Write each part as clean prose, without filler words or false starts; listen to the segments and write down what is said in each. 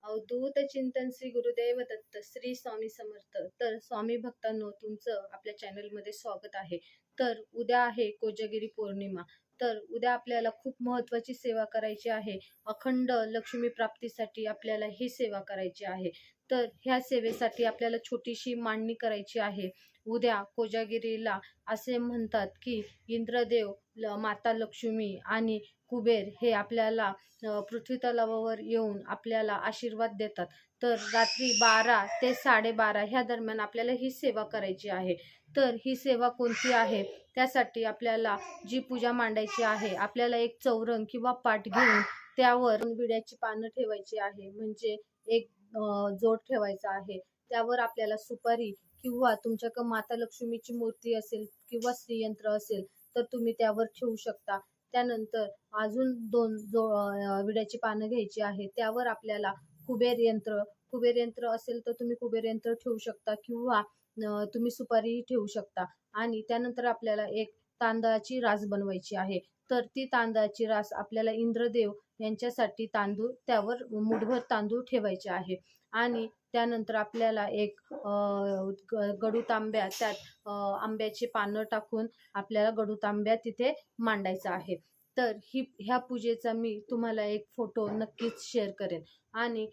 अवधूत चिंतन श्री गुरुदेव दत्त श्री स्वामी समर्थ. तर स्वामी भक्तांनो, तुमचं आपल्या चॅनलमध्ये स्वागत आहे. तर उद्या आहे कोजागिरी पौर्णिमा. तर उद्या आपल्याला खूप महत्त्वाची सेवा करायची आहे. अखंड लक्ष्मी प्राप्तीसाठी आपल्याला ही सेवा करायची आहे. तर ह्या सेवेसाठी आपल्याला छोटीशी मांडणी करायची आहे. उद्या कोजागिरीला असे म्हणतात की इंद्रदेव, माता लक्ष्मी आणि कुबेर हे आपल्याला पृथ्वी तलावावर येऊन आपल्याला आशीर्वाद देतात. तर रात्री 12 ते 12:30 ह्या दरम्यान आपल्याला ही सेवा करायची आहे. तर ही सेवा कोणती आहे, त्यासाठी आपल्याला जी पूजा मांडायची आहे, आपल्याला एक चौरंग किंवा पाट घेऊन त्यावर विड्याची पानं ठेवायची आहे. म्हणजे एक जोड ठेवायचा आहे. त्यावर आपल्याला सुपारी किंवा तुमच्याकडे माता लक्ष्मीची मूर्ती असेल किंवा श्रीयंत्र असेल तर तुम्ही त्यावर ठेवू शकता. त्यानंतर अजून दोन विड्याची पानं घ्यायची आहे. त्यावर आपल्याला कुबेर यंत्र असेल तर तुम्ही कुबेर यंत्र ठेवू शकता किंवा तुम्ही सुपारीही ठेवू शकता. आणि त्यानंतर आपल्याला एक तांदळाची रास बनवायची आहे. तर ती तांदळाची रास आपल्याला इंद्रदेव यांच्यासाठी तांदूळ, त्यावर मुठभर तांदूळ ठेवायचे आहे. आणि त्यानंतर आपल्याला एक गडू तांब्या, त्यात आंब्याची पानं टाकून आपल्याला गडू तांब्या तिथे मांडायचा आहे. तर ह्या पूजेचा मी तुम्हाला एक फोटो नक्कीच शेअर करेन. आणि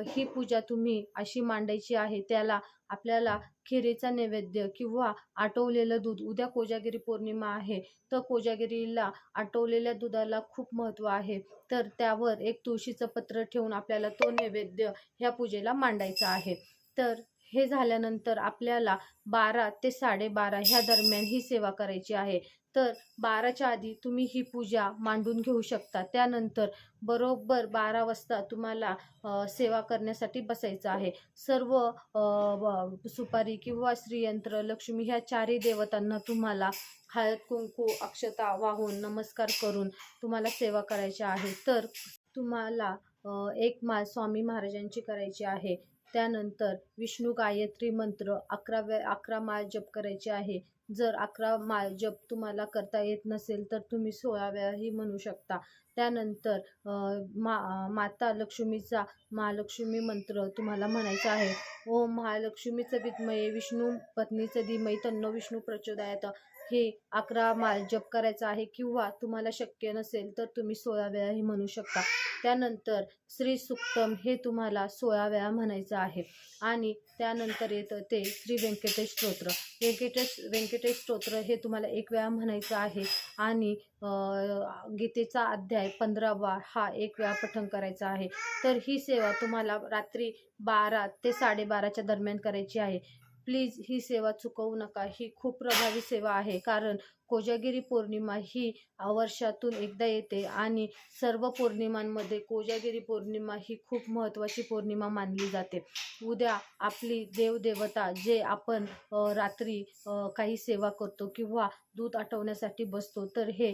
ही पूजा तुम्ही अशी मांडायची आहे. त्याला आपल्याला खिरीचा नैवेद्य किंवा आटवलेलं दूध, उद्या कोजागिरी पौर्णिमा आहे, तर कोजागिरीला आटवलेल्या दुधाला खूप महत्त्व आहे. तर त्यावर एक तुळशीचं पत्र ठेवून आपल्याला तो नैवेद्य ह्या पूजेला मांडायचा आहे. तर हे झाल्यानंतर आपल्याला 12 ते 12:30 ह्या दरम्यान ही सेवा करायची आहे. तर 12च्या आधी तुम्ही ही पूजा मांडून घेऊ शकता. त्यानंतर बरोबर 12 वाजता तुम्हाला सेवा करण्यासाठी बसायचं आहे. सर्व सुपारी किंवा श्रीयंत्र, लक्ष्मी ह्या चारही देवतांना तुम्हाला हळद कुंकू अक्षता वाहून नमस्कार करून तुम्हाला सेवा करायची आहे. तर तुम्हाला एक माळ स्वामी महाराजांची करायची आहे. त्यानंतर विष्णू गायत्री मंत्र 11 माळ जप करायचे आहे. जर 11 माळ जप तुम्हाला करता येत नसेल तर तुम्ही 16 वेळाही म्हणू शकता. त्यानंतर माता लक्ष्मीचा महालक्ष्मी मंत्र तुम्हाला म्हणायचा आहे. ओम महालक्ष्मीचं विद्महे विष्णू पत्नीचं धीमहि तन्नो विष्णू प्रचोदयात. हे 11 माळ जप करायचं आहे. किंवा तुम्हाला शक्य नसेल तर तुम्ही 16 वेळाही म्हणू शकता. त्यानंतर श्री सुक्तम हे तुम्हाला 16 वेळा म्हणायचं आहे. आणि त्यानंतर येतं ते श्री व्यंकटेश स्तोत्र. व्यंकटेश स्तोत्र हे तुम्हाला 1 वेळा म्हणायचं आहे. आणि गीतेचा अध्याय 15वा हा 1 वेळा पठण करायचा आहे. तर ही सेवा तुम्हाला रात्री 12 ते 12:30च्या दरम्यान करायची आहे. प्लीज ही सेवा चुकवू नका. ही खूप प्रभावी सेवा आहे. कारण कोजागिरी पौर्णिमा ही वर्षातून एकदा येते आणि सर्व पौर्णिमांमध्ये कोजागिरी पौर्णिमा ही खूप महत्त्वाची पौर्णिमा मानली जाते. उद्या आपली देवदेवता, जे आपण रात्री काही सेवा करतो किंवा दूध आटवण्यासाठी बसतो, तर हे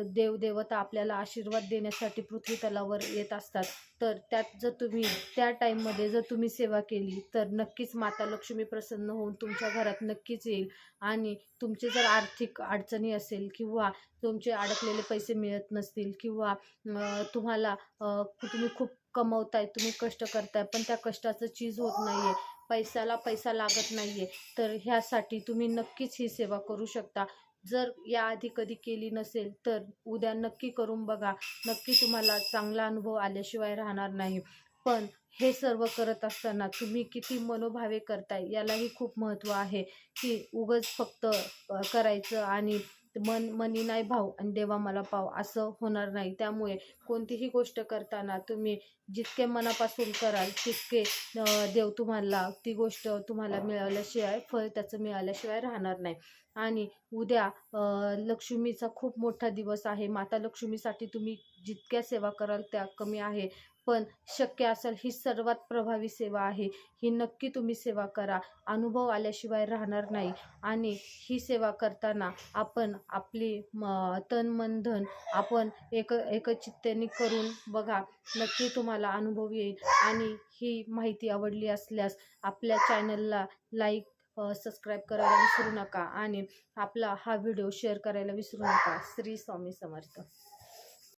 देवदेवता आपल्याला आशीर्वाद देण्यासाठी पृथ्वी तलावर येत असतात. तर त्यात जर तुम्ही त्या टाईममध्ये जर तुम्ही सेवा केली तर नक्कीच माता लक्ष्मी प्रसन्न होऊन तुमच्या घरात नक्कीच येईल. आणि तुमचे जर आर्थिक अडचणी असेल किंवा तुमचे अडकलेले पैसे मिळत नसतील किंवा तुम्हाला तुम्ही खूप कमवताय, तुम्ही कष्ट करताय, पण त्या कष्टाचं चीज होत नाही आहे, पैशाला पैसा लागत नाही आहे, तर ह्यासाठी तुम्ही नक्कीच ही सेवा करू शकता. जर याआधी कधी केली नसेल तर उद्या नक्की करून बघा. नक्की तुम्हाला चांगला अनुभव आल्याशिवाय राहणार नाही. पण हे सर्व करत असताना तुम्ही किती मनोभावे करताय यालाही खूप महत्त्व आहे. की उगाच फक्त करायचं आणि मनी नाही भाव आणि देवा मला पाव असं होणार नाही. त्यामुळे कोणतीही गोष्ट करताना तुम्ही जितके मनापासून कराल तितके देव तुम्हाला ती गोष्ट तुम्हाला मिळाल्याशिवाय, फळ त्याचं मिळाल्याशिवाय राहणार नाही. आणि उद्या लक्ष्मीचा खूप मोठा दिवस आहे. माता लक्ष्मीसाठी तुम्ही जितक्या सेवा कराल त्या कमी आहे. पण शक्य असेल ही सर्वात प्रभावी सेवा आहे. ही नक्की तुम्ही सेवा करा. अनुभव आल्याशिवाय राहणार नाही. आणि ही सेवा करताना आपण आपली तन मन धन आपण एकचित्ताने करून बघा. नक्की तुम्हाला अनुभव येईल. आणि ही माहिती आवडली असल्यास आपल्या चॅनलला लाईक सबस्क्राईब करायला विसरू नका. आणि आपला हा व्हिडिओ शेअर करायला विसरू नका. श्री स्वामी समर्थ.